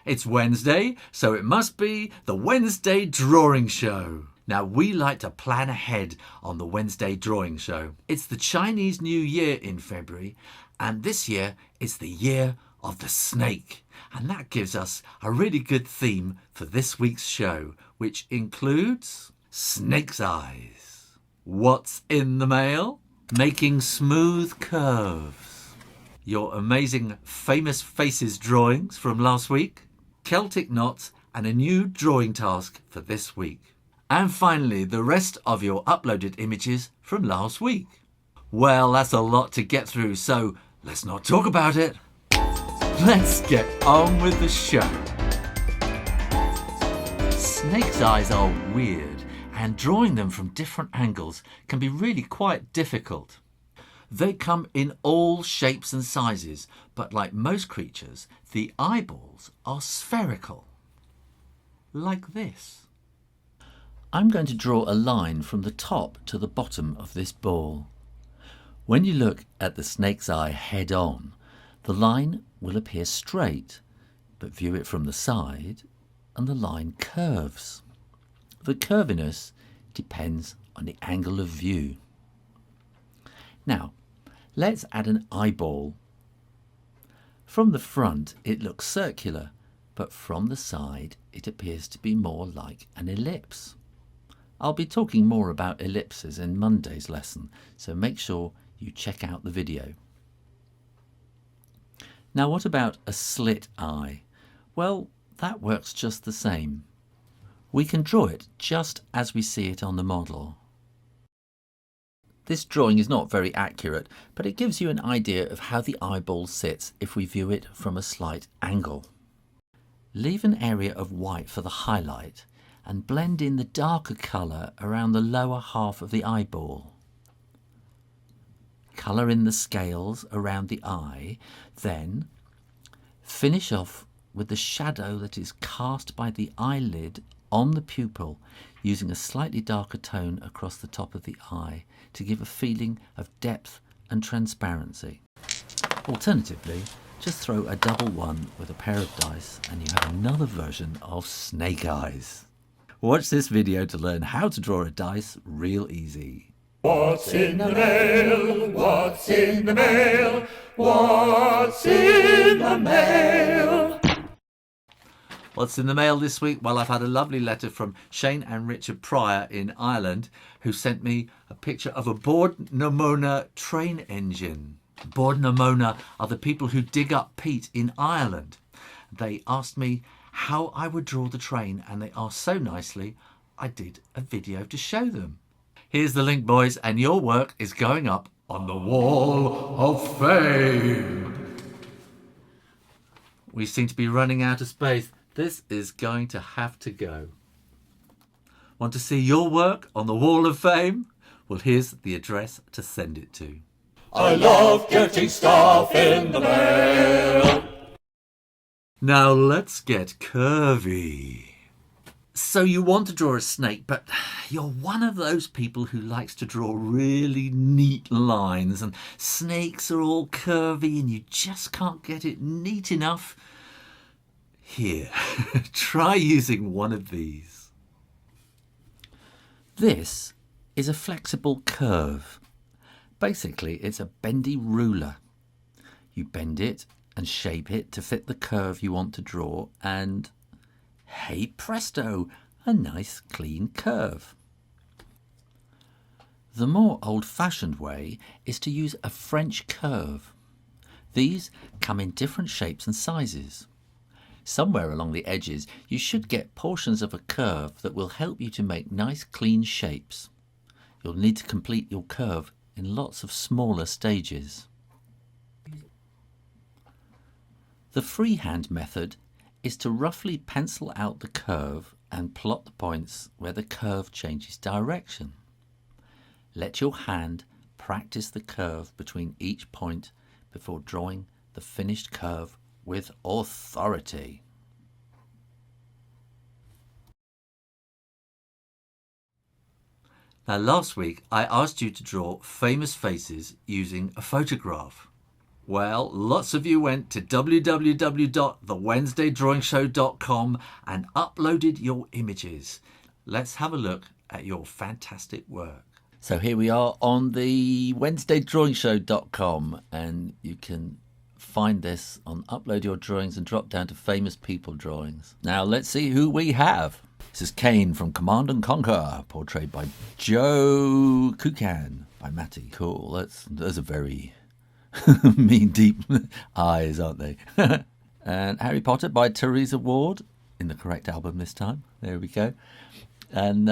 It's Wednesday, so it must be the Wednesday Drawing Show. Now, we like to plan ahead on the Wednesday Drawing Show. It's the Chinese New Year in February, and this year it's the year of the snake. And that gives us a really good theme for this week's show, which includes snake's eyes. What's in the mail? Making smooth curves. Your amazing famous faces drawings from last week. Celtic knots and a new drawing task for this week. And finally, the rest of your uploaded images from last week. Well, that's a lot to get through, so let's not talk about it. Let's get on with the show. Snake's eyes are weird, and drawing them from different angles can be really quite difficult. They come in all shapes and sizes, but like most creatures, the eyeballs are spherical. Like this. I'm going to draw a line from the top to the bottom of this ball. When you look at the snake's eye head on, the line will appear straight, but view it from the side and the line curves. The curviness depends on the angle of view. Now, let's add an eyeball. From the front it looks circular, but from the side it appears to be more like an ellipse. I'll be talking more about ellipses in Monday's lesson, so make sure you check out the video. Now, what about a slit eye? Well, that works just the same. We can draw it just as we see it on the model. This drawing is not very accurate, but it gives you an idea of how the eyeball sits if we view it from a slight angle. Leave an area of white for the highlight and blend in the darker colour around the lower half of the eyeball. Colour in the scales around the eye, then finish off with the shadow that is cast by the eyelid on the pupil, using a slightly darker tone across the top of the eye to give a feeling of depth and transparency. Alternatively, just throw a double one with a pair of dice and you have another version of snake eyes. Watch this video to learn how to draw a dice real easy. What's in the mail? What's in the mail? What's in the mail? What's in the mail this week? Well, I've had a lovely letter from Shane and Richard Pryor in Ireland, who sent me a picture of a Bord Namona train engine. Bord Namona are the people who dig up peat in Ireland. They asked me how I would draw the train, and they asked so nicely I did a video to show them. Here's the link, boys, and your work is going up on the wall of fame. We seem to be running out of space. This is going to have to go. Want to see your work on the wall of fame? Well, here's the address to send it to. I love getting stuff in the mail. Now let's get curvy. So you want to draw a snake, but you're one of those people who likes to draw really neat lines, and snakes are all curvy and you just can't get it neat enough. Here, try using one of these. This is a flexible curve. Basically, it's a bendy ruler. You bend it and shape it to fit the curve you want to draw, and hey presto, a nice clean curve. The more old-fashioned way is to use a French curve. These come in different shapes and sizes. Somewhere along the edges you should get portions of a curve that will help you to make nice clean shapes. You'll need to complete your curve in lots of smaller stages. The freehand method is to roughly pencil out the curve and plot the points where the curve changes direction. Let your hand practice the curve between each point before drawing the finished curve with authority. Now, last week I asked you to draw famous faces using a photograph. Well, lots of you went to www.thewednesdaydrawing.show.com and uploaded your images. Let's have a look at your fantastic work. So here we are on the WednesdayDrawingShow.com, and you can find this on Upload Your Drawings and drop down to Famous People Drawings. Now let's see who we have. This is Kane from Command and Conquer, portrayed by Joe Kukan by Matty. Cool, those are very mean, deep eyes, aren't they? And Harry Potter by Teresa Ward, in the correct album this time. There we go. And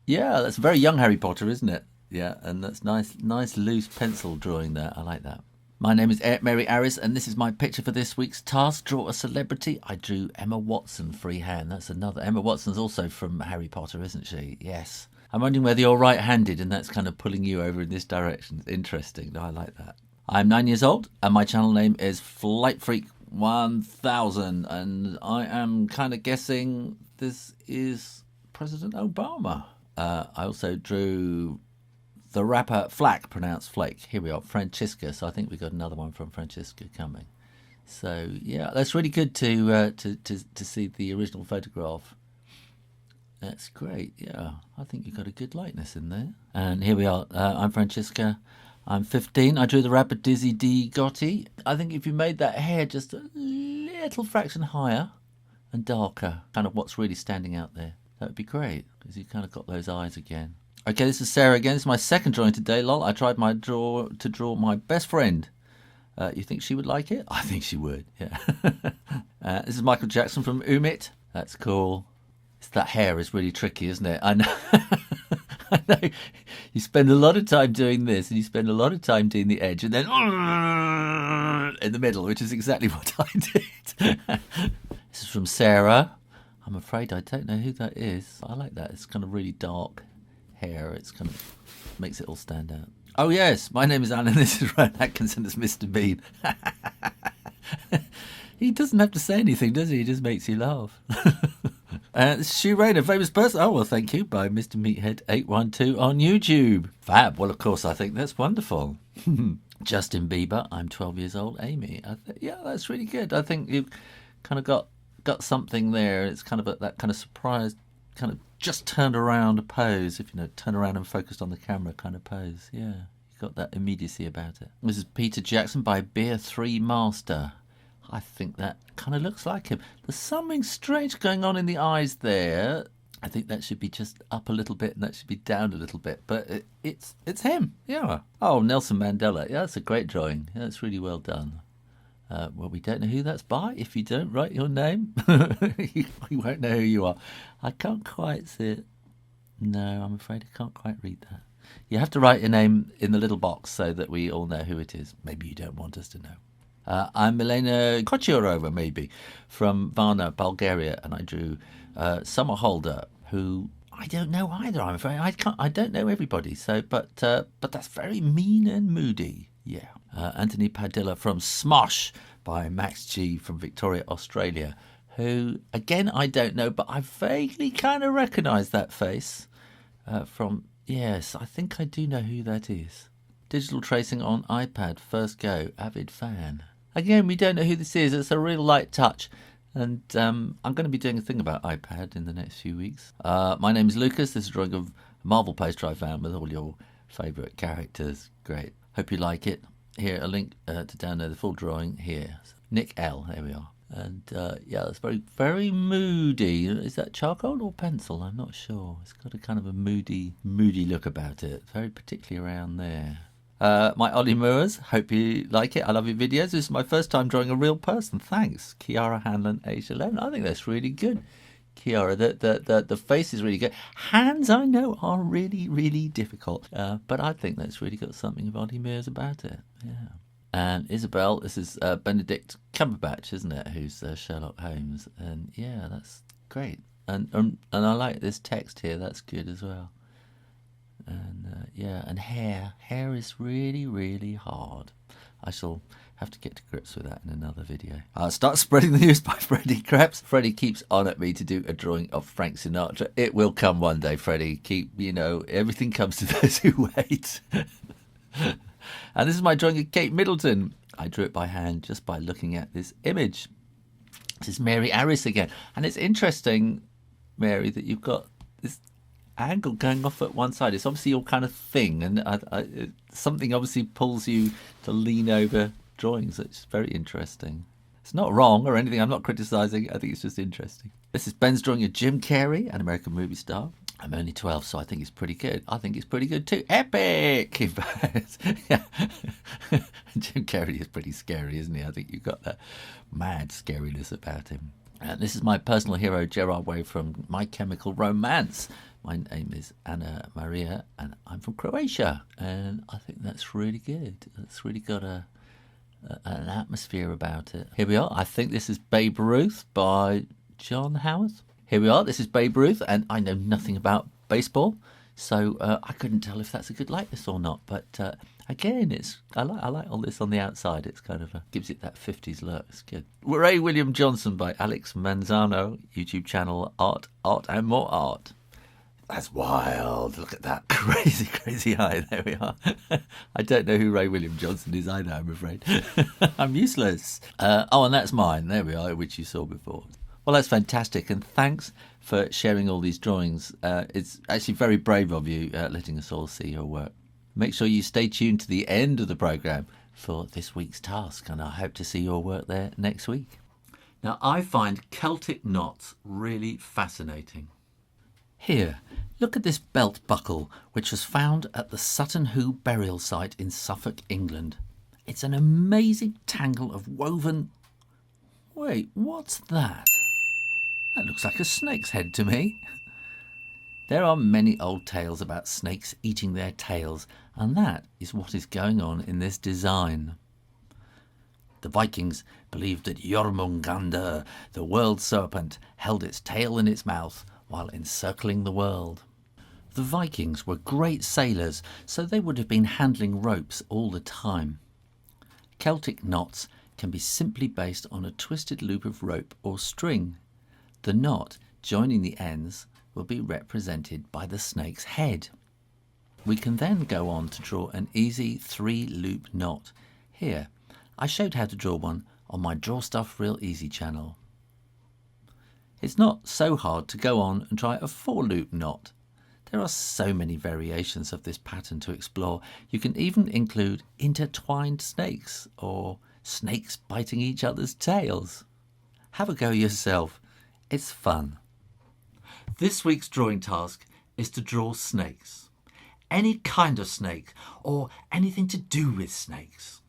yeah, that's very young Harry Potter, isn't it? Yeah, and that's nice loose pencil drawing there. I like that. My name is Mary Aris, and this is my picture for this week's task. Draw a celebrity. I drew Emma Watson freehand. That's another. Emma Watson's also from Harry Potter, isn't she? Yes. I'm wondering whether you're right-handed, and that's kind of pulling you over in this direction. Interesting. No, I like that. I'm 9 years old, and my channel name is Flight Freak 1000, and I am kind of guessing this is President Obama. I also drew the rapper Flack, pronounced Flake. Here we are, Francisca. So I think we got another one from Francisca coming. So yeah, that's really good to see the original photograph. That's great. Yeah, I think you've got a good likeness in there. And here we are. I'm Francisca. I'm 15. I drew the rapper Dizzy D. Gotti. I think if you made that hair just a little fraction higher and darker, kind of what's really standing out there, that would be great, because you kind of got those eyes again. Okay, this is Sarah again. This is my second drawing today, lol. I tried to draw my best friend. You think she would like it? I think she would, yeah. This is Michael Jackson from Umit. That's cool. That hair is really tricky, isn't it? I know. I know. You spend a lot of time doing this, and you spend a lot of time doing the edge, and then in the middle, which is exactly what I did. This is from Sarah. I'm afraid I don't know who that is. I like that. It's kind of really dark hair. It's kind of makes it all stand out. Oh yes, my name is Alan. This is Ryan Atkinson as Mr. Bean. He doesn't have to say anything, does he? He just makes you laugh. This is Sue Rain, a famous person. Oh, well, thank you, by Mr. Meathead812 on YouTube. Fab. Well, of course, I think that's wonderful. Justin Bieber. I'm 12 years old. Amy. Yeah, that's really good. I think you've kind of got something there. It's kind of that kind of surprise, kind of just turned around pose, if you know, turn around and focused on the camera kind of pose. Yeah, you got that immediacy about it. This is Peter Jackson by Beer 3 Master. I think that kind of looks like him. There's something strange going on in the eyes there. I think that should be just up a little bit and that should be down a little bit. But it's him, yeah. Oh, Nelson Mandela. Yeah, that's a great drawing. Yeah, that's really well done. Well, we don't know who that's by. If you don't write your name, you won't know who you are. I can't quite see it. No, I'm afraid I can't quite read that. You have to write your name in the little box so that we all know who it is. Maybe you don't want us to know. I'm Milena Kochurova, maybe, from Varna, Bulgaria, and I drew Summer Holder, who I don't know either. I'm afraid I don't know everybody. So, but that's very mean and moody. Yeah. Anthony Padilla from Smosh by Max G from Victoria, Australia, who again I don't know, but I vaguely kind of recognise that face from. Yes, I think I do know who that is. Digital tracing on iPad, first go, avid fan. Again, we don't know who this is. It's a real light touch. And I'm going to be doing a thing about iPad in the next few weeks. My name is Lucas. This is a drawing of a Marvel poster I found with all your favourite characters. Great. Hope you like it. Here, a link to download the full drawing here. Nick L. There we are. And yeah, it's very, very moody. Is that charcoal or pencil? I'm not sure. It's got a kind of a moody look about it. Very particularly around there. My Ollie Moores, hope you like it. I love your videos. This is my first time drawing a real person. Thanks. Kiara Hanlon, age 11. I think that's really good. Kiara, the face is really good. Hands, I know, are really, really difficult. But I think that's really got something of Ollie Moores about it. Yeah. And Isabel, this is Benedict Cumberbatch, isn't it? Who's Sherlock Holmes. And yeah, that's great. And I like this text here. That's good as well. And yeah, and hair is really, really hard. I shall have to get to grips with that in another video. I'll start spreading the news by Freddie Krebs. Freddie keeps on at me to do a drawing of Frank Sinatra. It will come one day, Freddie. Everything comes to those who wait. And this is my drawing of Kate Middleton. I drew it by hand just by looking at this image. This is Mary Aris again. And it's interesting, Mary, that you've got this angle going off at one side. It's obviously your kind of thing, and something obviously pulls you to lean over drawings. It's very interesting. It's not wrong or anything. I'm not criticising. I think it's just interesting. This is Ben's drawing of Jim Carrey, an American movie star. I'm only 12, so I think it's pretty good. I think it's pretty good too. Epic! In fact, yeah. Jim Carrey is pretty scary, isn't he? I think you've got that mad scariness about him. And this is my personal hero, Gerard Way, from My Chemical Romance. My name is Anna Maria, and I'm from Croatia. And I think that's really good. It's really got an atmosphere about it. Here we are. I think this is Babe Ruth by John Howard. Here we are. This is Babe Ruth, and I know nothing about baseball, so I couldn't tell if that's a good likeness or not. But again, I like all this on the outside. It's kind of gives it that 50s look. It's good. Ray William Johnson by Alex Manzano. YouTube channel Art, and More Art. That's wild. Look at that crazy eye. There we are. I don't know who Ray William Johnson is either, I'm afraid. I'm useless. And that's mine. There we are, which you saw before. Well, that's fantastic, and thanks for sharing all these drawings. It's actually very brave of you letting us all see your work. Make sure you stay tuned to the end of the programme for this week's task, and I hope to see your work there next week. Now, I find Celtic knots really fascinating. Here, look at this belt buckle, which was found at the Sutton Hoo burial site in Suffolk, England. It's an amazing tangle of woven... Wait, what's that? That looks like a snake's head to me. There are many old tales about snakes eating their tails, and that is what is going on in this design. The Vikings believed that Jormungandr, the world serpent, held its tail in its mouth while encircling the world. The Vikings were great sailors, so they would have been handling ropes all the time. Celtic knots can be simply based on a twisted loop of rope or string. The knot joining the ends will be represented by the snake's head. We can then go on to draw an easy 3-loop knot. Here, I showed how to draw one on my Draw Stuff Real Easy channel. It's not so hard to go on and try a 4-loop knot. There are so many variations of this pattern to explore. You can even include intertwined snakes or snakes biting each other's tails. Have a go yourself. It's fun. This week's drawing task is to draw snakes. Any kind of snake or anything to do with snakes.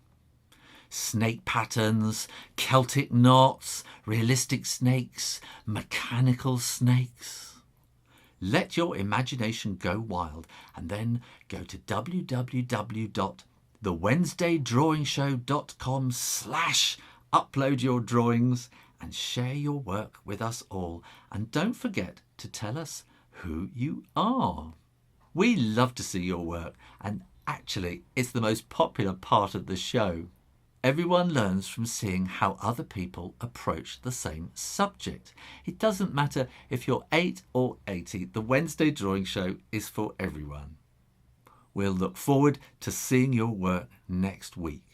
Snake patterns, Celtic knots, realistic snakes, mechanical snakes. Let your imagination go wild and then go to thewednesdaydrawing.com/upload your drawings and share your work with us all. And don't forget to tell us who you are. We love to see your work, and actually it's the most popular part of the show. Everyone learns from seeing how other people approach the same subject. It doesn't matter if you're 8 or 80, the Wednesday Drawing Show is for everyone. We'll look forward to seeing your work next week.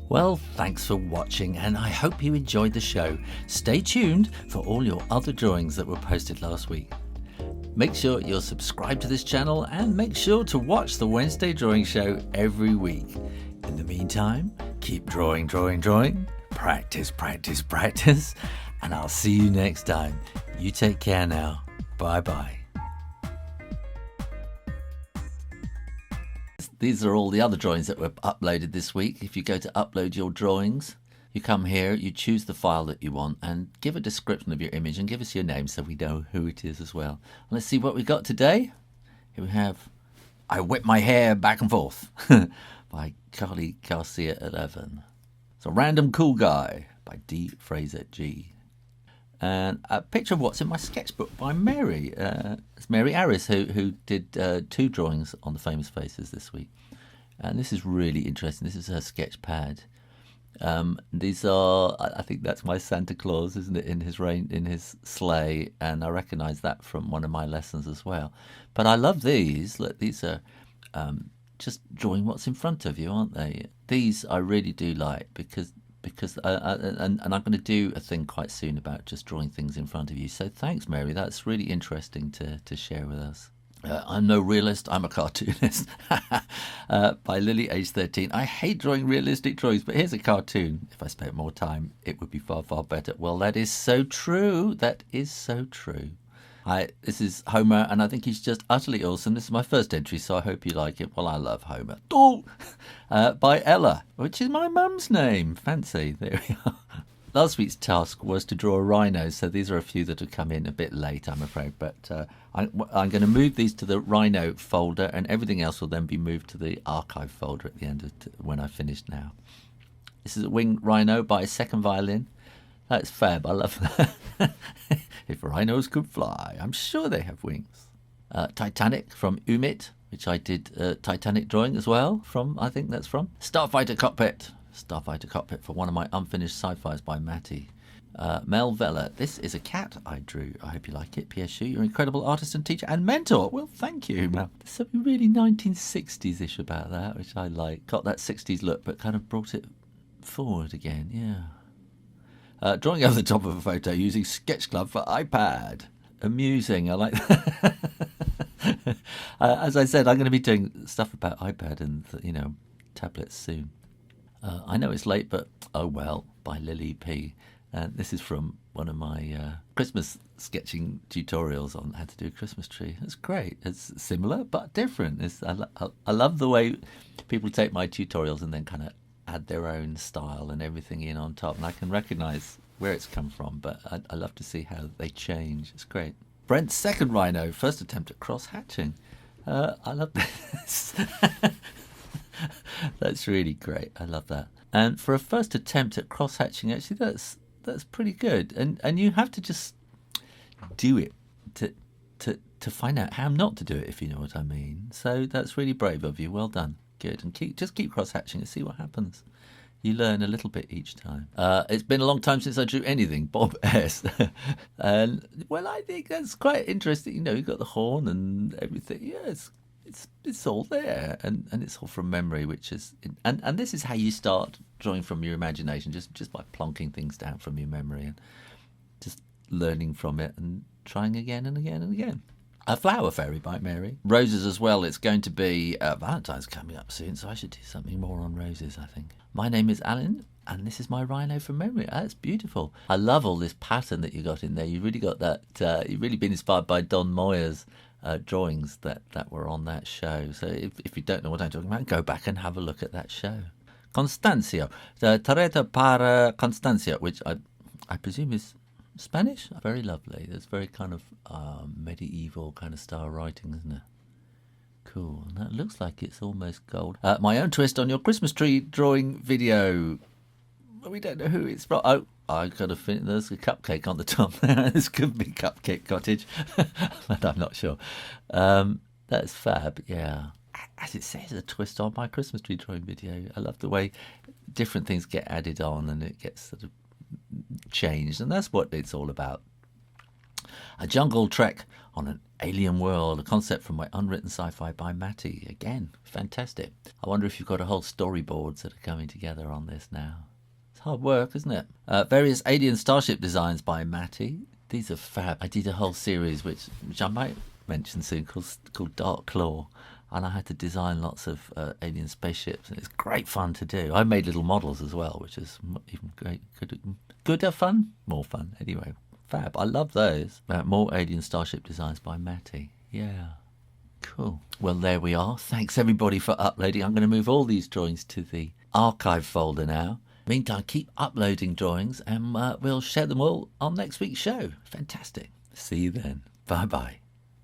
Well, thanks for watching, and I hope you enjoyed the show. Stay tuned for all your other drawings that were posted last week. Make sure you're subscribed to this channel and make sure to watch the Wednesday Drawing Show every week. In the meantime, keep drawing, practice, and I'll see you next time. You take care now. Bye-bye. These are all the other drawings that were uploaded this week. If you go to upload your drawings, you come here, you choose the file that you want and give a description of your image and give us your name so we know who it is as well. Let's see what we got today. Here we have I Whip My Hair Back and Forth by Carly Garcia 11. It's a Random Cool Guy by D. Fraser G. And a picture of what's in my sketchbook by Mary. It's Mary Aris who did 2 drawings on the famous faces this week. And this is really interesting. This is her sketch pad. These are, I think that's my Santa Claus, isn't it, in his sleigh, and I recognise that from one of my lessons as well. But I love these. Look, these are just drawing what's in front of you, aren't they? These I really do like because and I'm going to do a thing quite soon about just drawing things in front of you. So thanks, Mary. That's really interesting to share with us. I'm no realist, I'm a cartoonist. By Lily, age 13. I hate drawing realistic drawings, but here's a cartoon. If I spent more time, it would be far, far better. Well, that is so true. That is so true. Hi, this is Homer, and I think he's just utterly awesome. This is my first entry, so I hope you like it. Well, I love Homer. Oh! By Ella, which is my mum's name. Fancy. There we are. Last week's task was to draw a rhino, so these are a few that have come in a bit late, I'm afraid. But I'm going to move these to the Rhino folder, and everything else will then be moved to the archive folder at the end of when I finish now. This is a winged rhino by Second Violin. That's fab. I love that. If rhinos could fly, I'm sure they have wings. Titanic from Umit, which I did Titanic drawing as well from, I think that's from. Starfighter Cockpit for one of my unfinished sci-fis by Matty. Mel Vella, this is a cat I drew. I hope you like it. P.S. You're an incredible artist and teacher and mentor. Well, thank you, Mel. There's something really 1960s-ish about that, which I like. Got that 60s look, but kind of brought it forward again, yeah. Drawing over the top of a photo using Sketch Club for iPad. Amusing, I like that. As I said, I'm going to be doing stuff about iPad and, tablets soon. I know it's late, but oh well, by Lily P. This is from one of my Christmas sketching tutorials on how to do a Christmas tree. It's great. It's similar but different. I love the way people take my tutorials and then kind of add their own style and everything in on top. And I can recognise where it's come from, but I love to see how they change. It's great. Brent's second rhino, first attempt at cross-hatching. I love this. That's really great. I love that. And for a first attempt at cross-hatching, actually, that's pretty good. And you have to just do it to find out how not to do it, if you know what I mean. So that's really brave of you. Well done. Good. And keep cross-hatching and see what happens. You learn a little bit each time. It's been a long time since I drew anything. Bob S. And well, I think that's quite interesting. You've got the horn and everything. Yeah, it's all there, and it's all from memory, which is and this is how you start drawing from your imagination, just by plonking things down from your memory and just learning from it and trying again and again and again. A Flower Fairy by Mary. Roses as well. It's going to be Valentine's coming up soon, so I should do something more on roses, I think. My name is Alan, and this is my rhino from memory. That's beautiful. I love all this pattern that you got in there. You really got that. You've really been inspired by Don Moyer's drawings that were on that show. So if you don't know what I'm talking about, go back and have a look at that show. Constancio. Tareta para Constancio, which I presume is Spanish. Very lovely. It's very kind of medieval kind of style writing, isn't it? Cool. And that looks like it's almost gold. My own twist on your Christmas tree drawing video. We don't know who it's from. Oh, I got to think there's a cupcake on the top there. This could be Cupcake Cottage, but I'm not sure. That's fab, yeah. As it says, a twist on my Christmas tree drawing video. I love the way different things get added on and it gets sort of changed, and that's what it's all about. A jungle trek on an alien world, a concept from my unwritten sci-fi by Matty. Again, fantastic. I wonder if you've got a whole storyboards that are coming together on this now. It's hard work, isn't it? Various alien starship designs by Matty. These are fab. I did a whole series which I might mention soon called Dark Claw, and I had to design lots of alien spaceships, and it's great fun to do. I made little models as well, which is even great. Good fun? More fun. Anyway, fab. I love those. More alien starship designs by Matty. Yeah. Cool. Well, there we are. Thanks everybody for uploading. I'm going to move all these drawings to the archive folder now. Meantime, keep uploading drawings and we'll share them all on next week's show. Fantastic. See you then. Bye-bye.